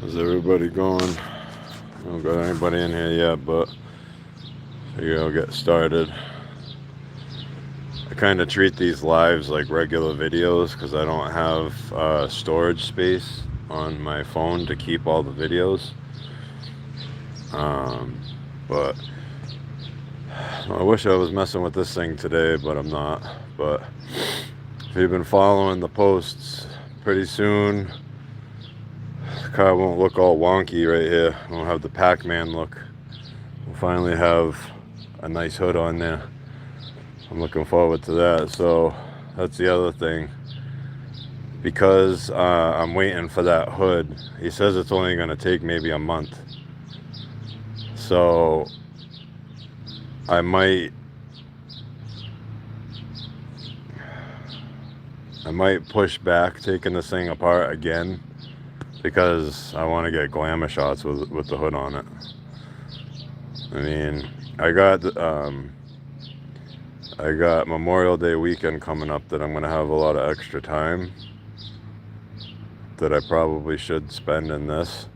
How's everybody going? I don't got anybody in here yet, but figure I'll get started. I kind of treat these lives like regular videos because I don't have storage space on my phone to keep all the videos. But I wish I was messing with this thing today, but I'm not. But if you've been following the posts, pretty soon the car won't look all wonky right here. It won't have the Pac-Man look. We'll finally have a nice hood on there. I'm looking forward to that. So that's the other thing. Because I'm waiting for that hood. He says it's only going to take maybe a month. So I might push back taking this thing apart again because I want to get glamour shots with the hood on it. I mean, I got Memorial Day weekend coming up that I'm going to have a lot of extra time that I probably should spend in this.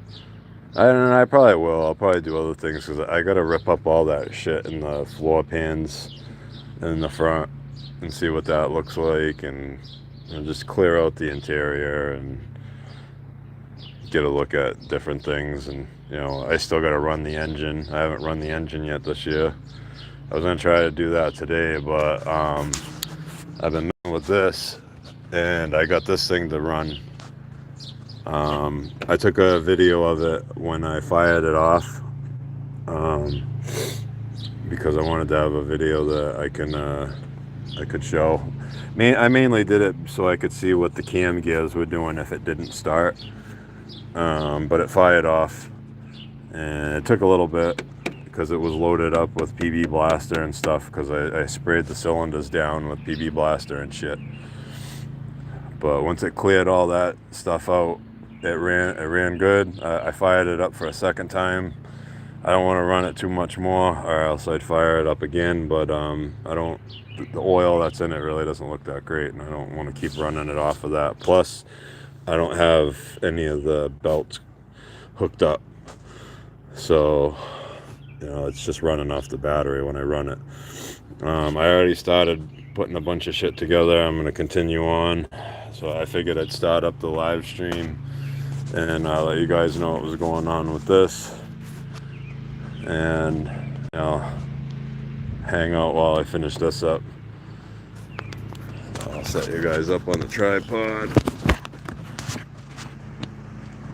And I probably will. I'll probably do other things because I got to rip up all that shit in the floor pans in the front and see what that looks like, and just clear out the interior and get a look at different things. And I still got to run the engine. I haven't run the engine yet this year. I was gonna try to do that today, but I've been messing with this, and I got this thing to run. I took a video of it when I fired it off, because I wanted to have a video that I could show. I mainly did it so I could see what the cam gears were doing if it didn't start. But it fired off, and it took a little bit because it was loaded up with PB Blaster and stuff, because I sprayed the cylinders down with PB Blaster and shit. But once it cleared all that stuff out, it ran good. I fired it up for a second time. I don't want to run it too much more, or else I'd fire it up again. But the oil that's in it really doesn't look that great, and I don't want to keep running it off of that. Plus, I don't have any of the belts hooked up, so it's just running off the battery when I run it. I already started putting a bunch of shit together. I'm going to continue on, so I figured I'd start up the live stream and let you guys know what was going on with this, and hang out while I finish this up. I'll set you guys up on the tripod.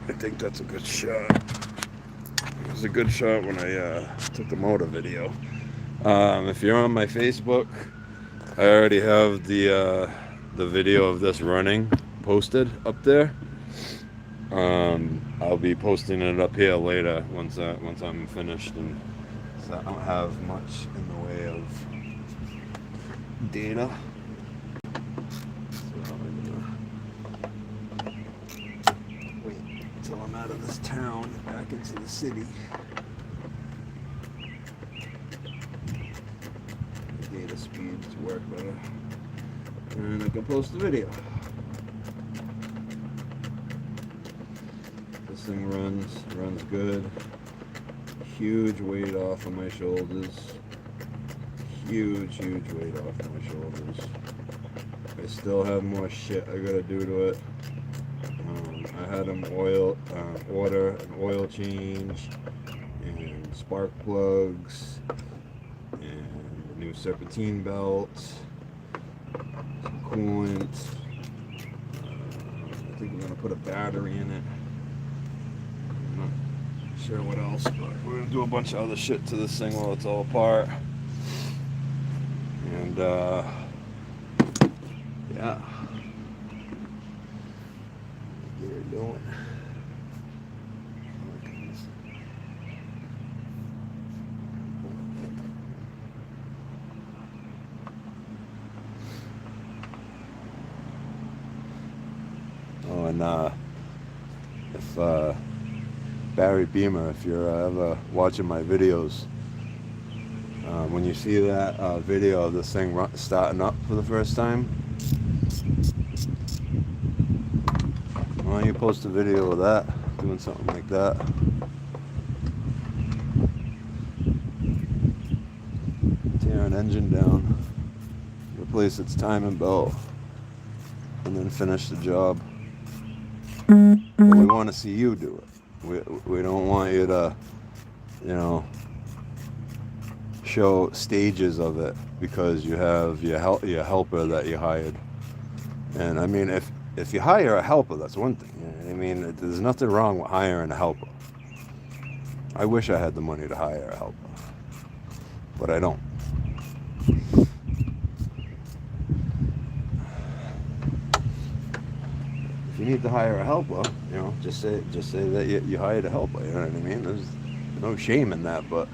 I think that's a good shot. It was a good shot when I took the motor video. If you're on my Facebook, I already have the video of this running posted up there. I'll be posting it up here later once I'm finished, and so I don't have much in the way of data. So I'm gonna wait until I'm out of this town and back into the city. Data speeds work better, and I can post the video. This thing runs good. Huge weight off of my shoulders. Huge weight off of my shoulders. I still have more shit I gotta do to it. I had them order an oil change and spark plugs and a new serpentine belt, some coolant. I think I'm gonna put a battery in it. I'm not sure what else, but we're gonna do a bunch of other shit to this thing while it's all apart. And yeah, get it going. Oh, and if Barry Beamer, if you're ever watching my videos, when you see that video of this thing starting up for the first time, why don't you post a video of that? Do doing something like that. Tear an engine down, replace its timing belt, and then finish the job. But we want to see you do it. We don't want you to, you know, show stages of it because you have your helper that you hired. And I mean, if you hire a helper, that's one thing. You know what I mean, there's nothing wrong with hiring a helper. I wish I had the money to hire a helper, but I don't. If you need to hire a helper, you know, just say that you hired a helper. You know what I mean? There's no shame in that, but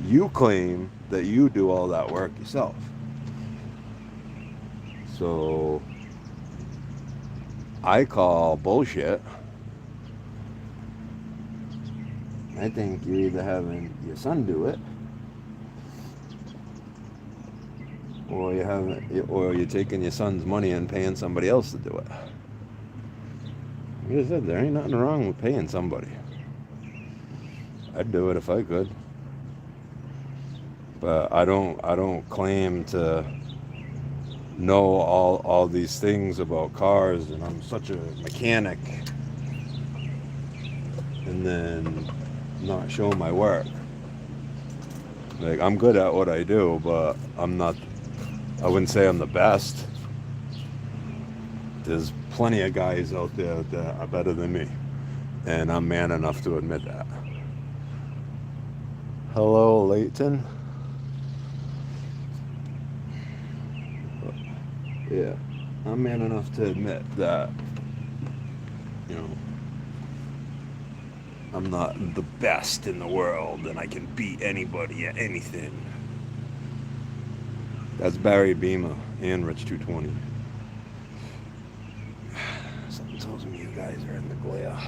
you claim that you do all that work yourself. So I call bullshit. I think you're either having your son do it, or you're taking your son's money and paying somebody else to do it. Like I said, there ain't nothing wrong with paying somebody. I'd do it if I could. But I don't claim to know all these things about cars, and I'm such a mechanic, and then not show my work. Like, I'm good at what I do, but I wouldn't say I'm the best. There's plenty of guys out there that are better than me, and I'm man enough to admit that. Hello, Leighton. Yeah, I'm man enough to admit that, you know, I'm not the best in the world and I can beat anybody at anything. That's Barry Beamer and Rich 220. Something tells me you guys are in the glare.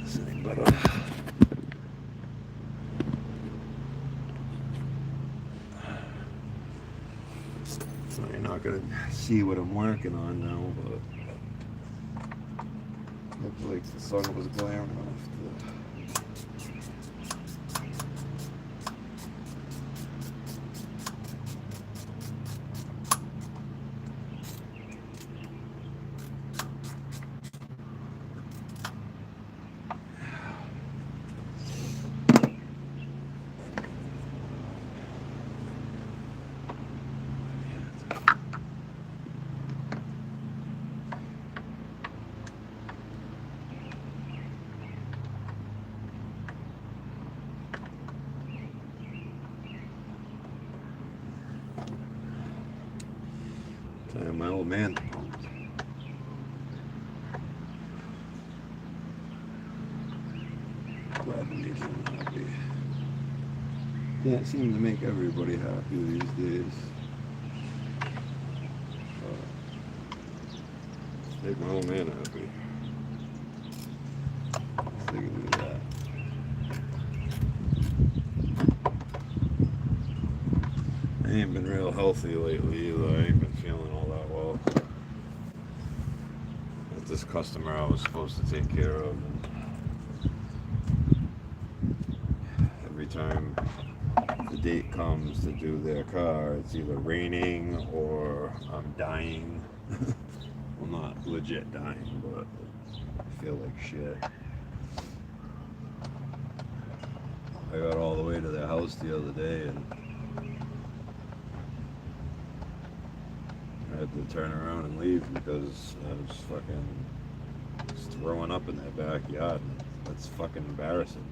This ain't better. So you're not gonna see what I'm working on now, but looks like the sun was glaring off the... My old man. Glad to make him happy. Yeah, it seems to make everybody happy these days. Make my old man happy. They can do that. I ain't been real healthy lately either. I ain't been feeling all that well. With this customer I was supposed to take care of. And every time the date comes to do their car, it's either raining or I'm dying. Well, not legit dying, but I feel like shit. I got all the way to their house the other day and I had to turn around and leave because I was fucking just throwing up in their backyard. That's fucking embarrassing.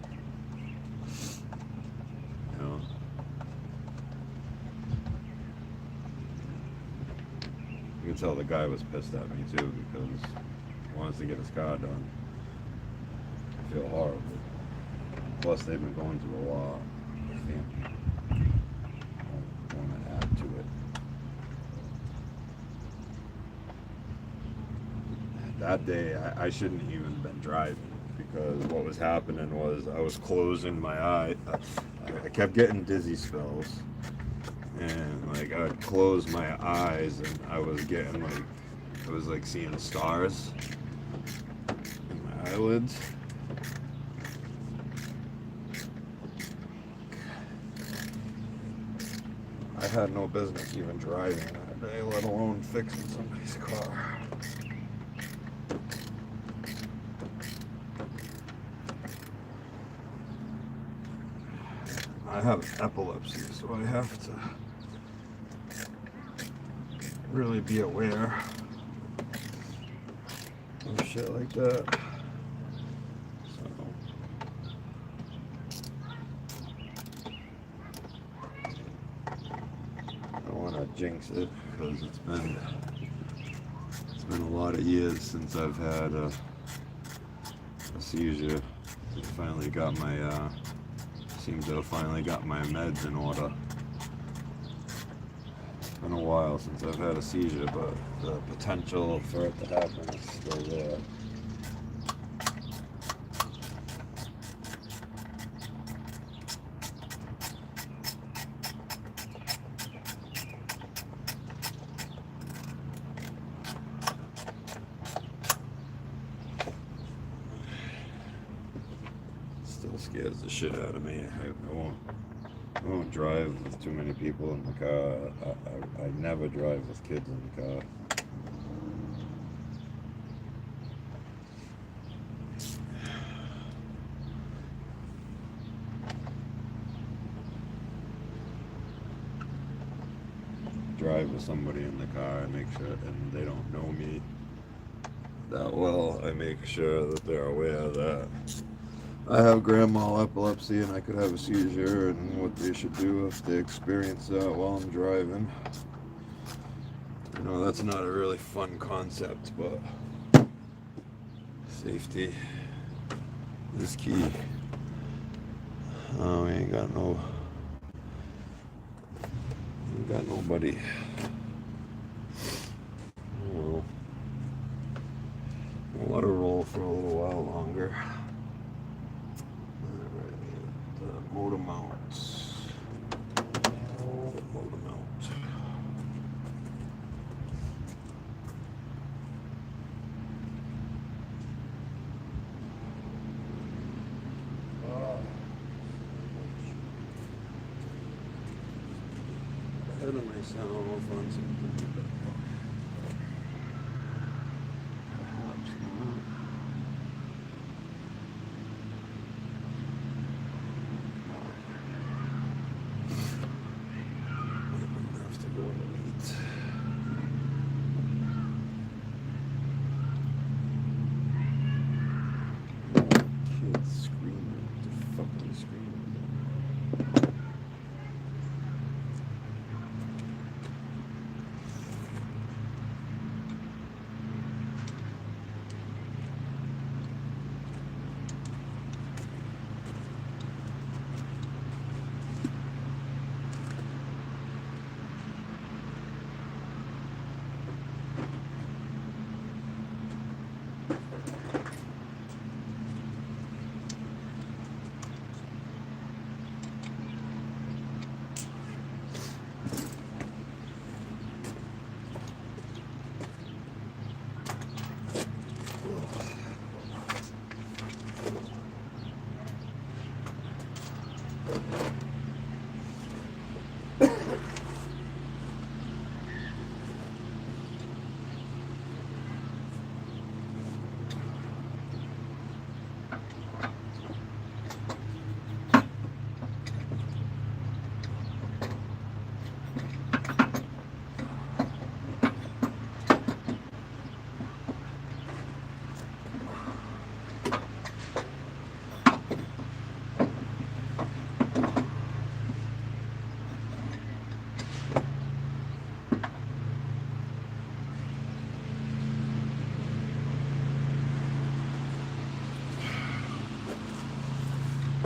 You know? You can tell the guy was pissed at me too because he wants to get his car done. I feel horrible. Plus they've been going through a lot. I don't want to add to it. That day, I shouldn't have even been driving because what was happening was I was closing my eye. I kept getting dizzy spells, and like I would close my eyes and I was getting like, I was like seeing stars in my eyelids. I had no business even driving that day, let alone fixing somebody's car. I have epilepsy, so I have to really be aware of shit like that. So I don't want to jinx it because it's been a lot of years since I've had a seizure. I finally got my seems to have finally got my meds in order. It's been a while since I've had a seizure, but the potential for it to happen is still there. Still scares the shit out of me. I won't drive with too many people in the car. I never drive with kids in the car. Drive with somebody in the car and make sure, and they don't know me that well. I make sure that they're aware that I have grand mal epilepsy and I could have a seizure, and what they should do if they experience that while I'm driving. I know that's not a really fun concept, but safety is key. We ain't got nobody. Well, we'll let her roll for a little while longer. Motor mounts. Motor mount. Ahead of myself on something. Perhaps not.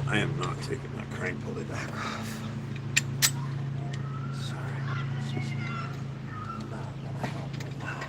I am not taking that crank pulley back off. Sorry. It's just not gonna help with that.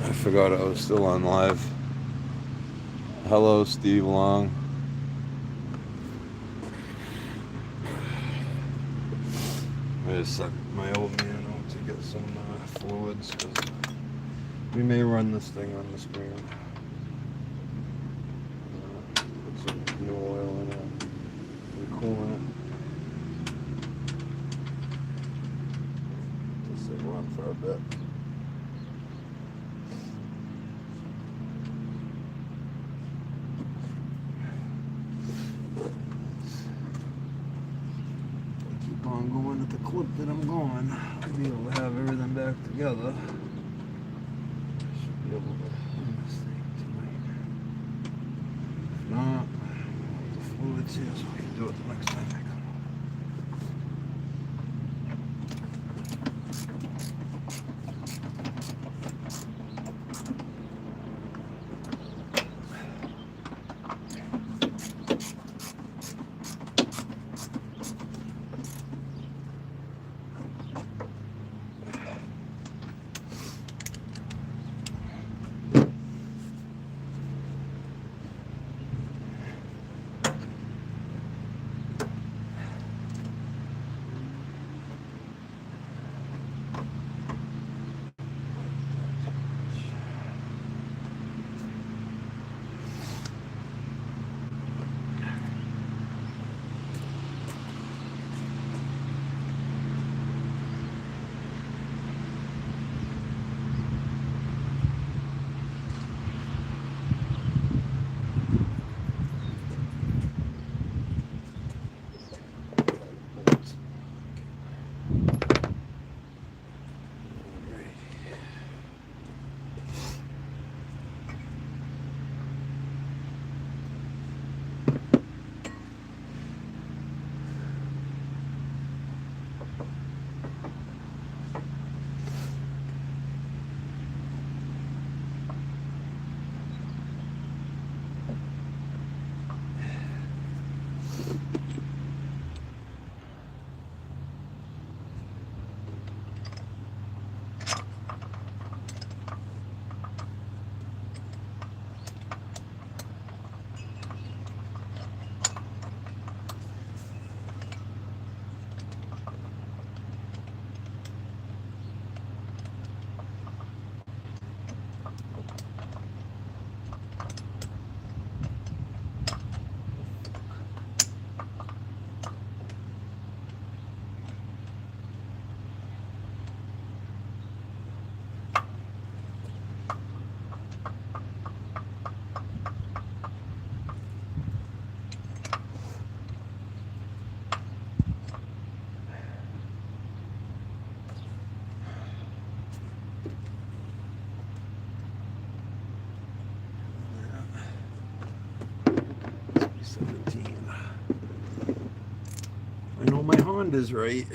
I forgot I was still on live. Hello, Steve Long. I just sent my old man out to get some fluids because we may run this thing on the screen. Put some new oil in it. We're cooling it. Just sit run for a bit. I'm going at the clip that I'm going. I'll be able to have everything back together. I should be able to run this thing tonight. If not, the fluids here so I can do it the next time I come. sound is right.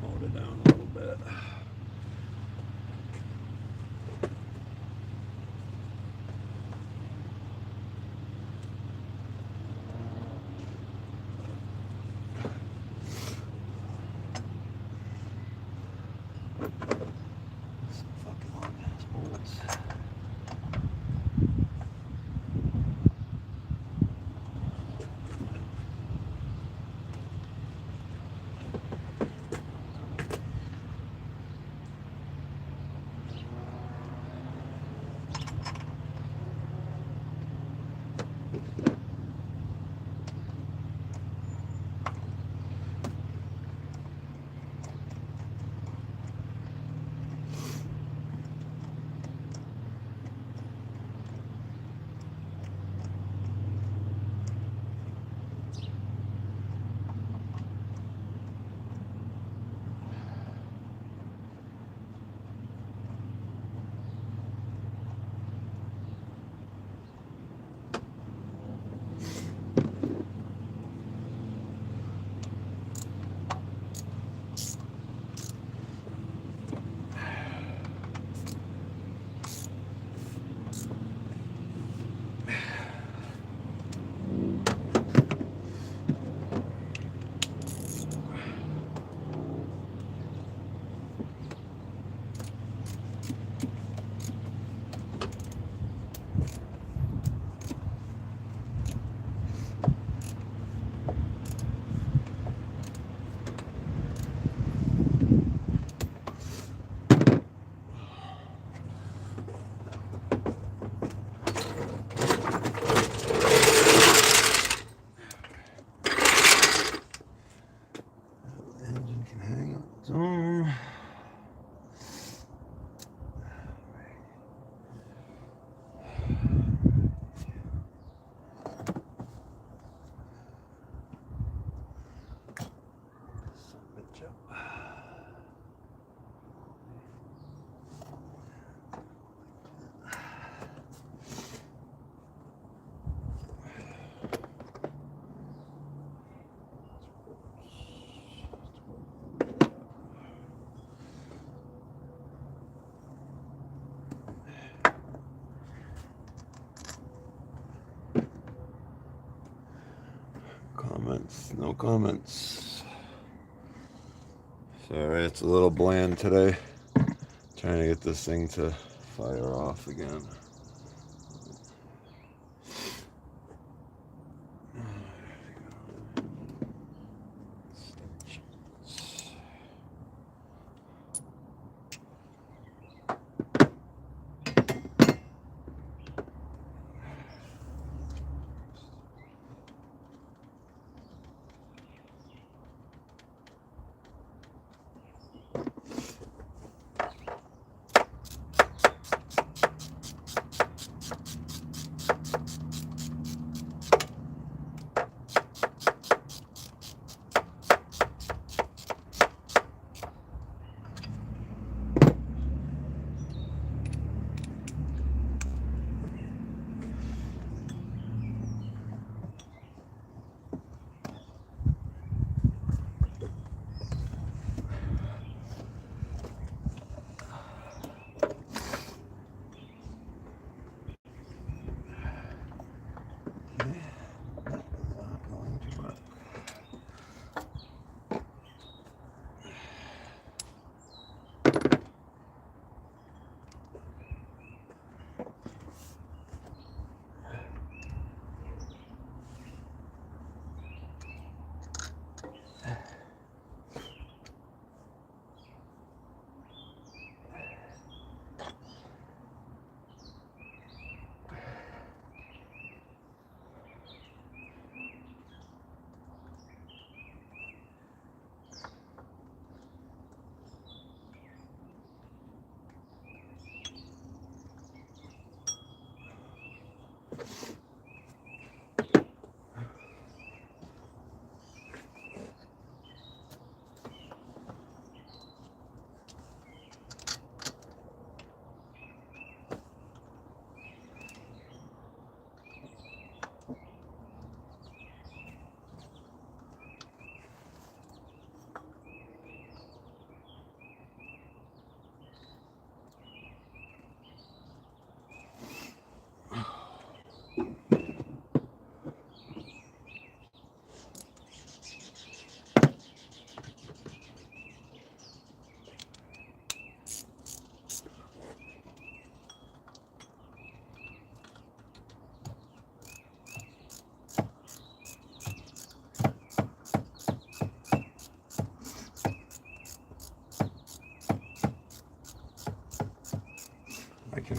Motor down a little bit. Some fucking long ass bolts. Engine can hang on its own. Comments, no comments. Sorry, it's a little bland today. Trying to get this thing to fire off again.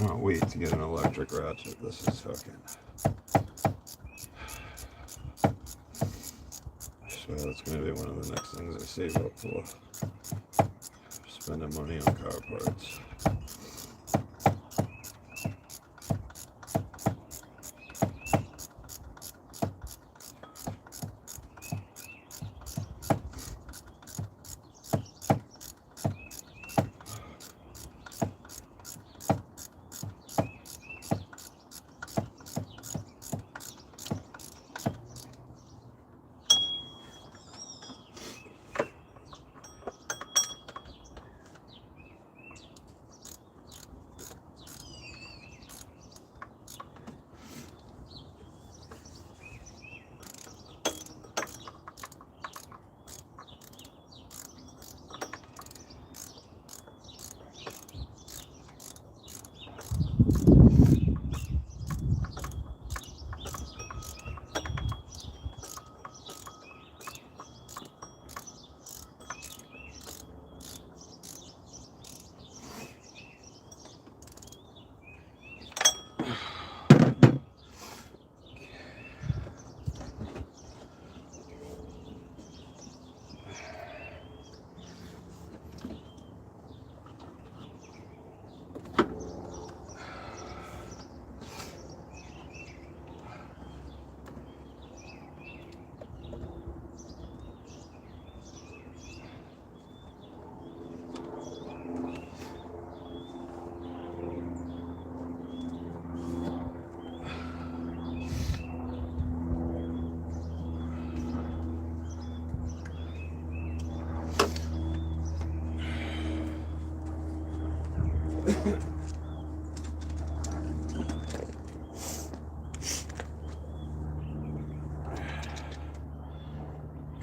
cannot wait to get an electric ratchet. This is fucking... I swear that's going to be one of the next things I save up for. Spending money on car parts.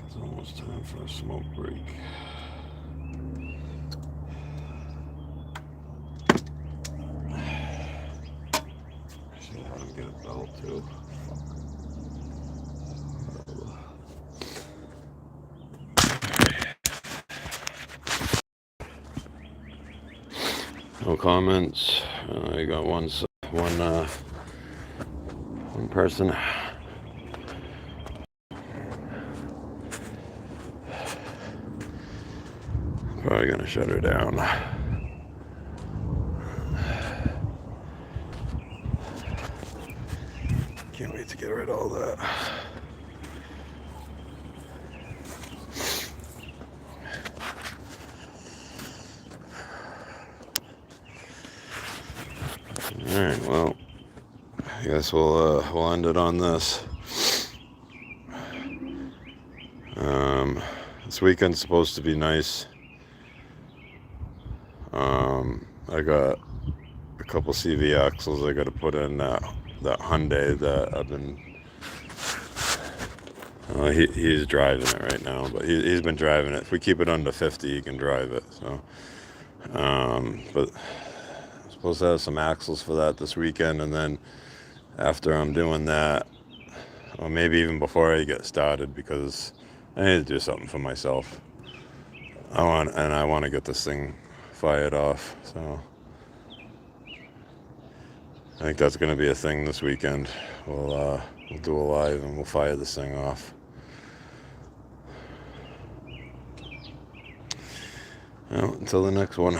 It's almost time for a smoke break. Should have him get a belt too. No comments. I got one person. Probably gonna shut her down. Can't wait to get rid of all that. Alright, well, I guess we'll end it on this. This weekend's supposed to be nice. I got a couple CV axles I got to put in that Hyundai that I've been... he's driving it right now, but he's been driving it. If we keep it under 50, he can drive it. So, but I'm supposed to have some axles for that this weekend, and then after I'm doing that, or maybe even before I get started, because I need to do something for myself. I want to get this thing fired off. So I think that's going to be a thing this weekend. We'll do a live and we'll fire this thing off. Well, until the next one.